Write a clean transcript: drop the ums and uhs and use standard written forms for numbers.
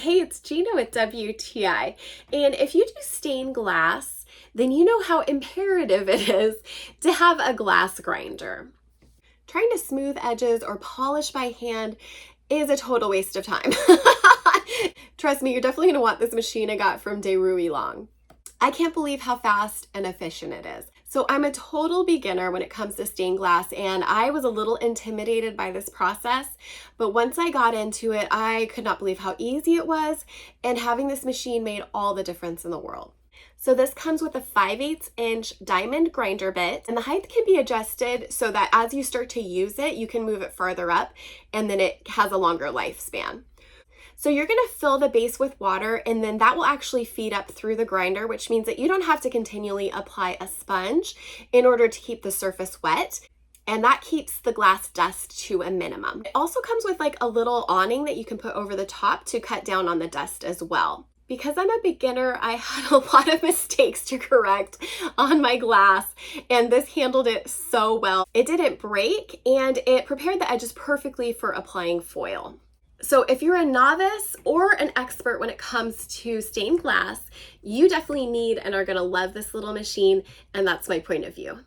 Hey, it's Gina with WTI. And if you do stained glass, then you know how imperative it is to have a glass grinder. Trying to smooth edges or polish by hand is a total waste of time. Trust me, you're definitely going to want this machine I got from Deruilong. I can't believe how fast and efficient it is. So I'm a total beginner when it comes to stained glass, and I was a little intimidated by this process, but once I got into it, I could not believe how easy it was, and having this machine made all the difference in the world. So this comes with a 5/8 inch diamond grinder bit, and the height can be adjusted so that as you start to use it, you can move it farther up, and then it has a longer lifespan. So you're going to fill the base with water, and then that will actually feed up through the grinder, which means that you don't have to continually apply a sponge in order to keep the surface wet. And that keeps the glass dust to a minimum. It also comes with like a little awning that you can put over the top to cut down on the dust as well. Because I'm a beginner, I had a lot of mistakes to correct on my glass, and this handled it so well. It didn't break, and it prepared the edges perfectly for applying foil. So if you're a novice or an expert when it comes to stained glass, you definitely need and are going to love this little machine, and that's my point of view.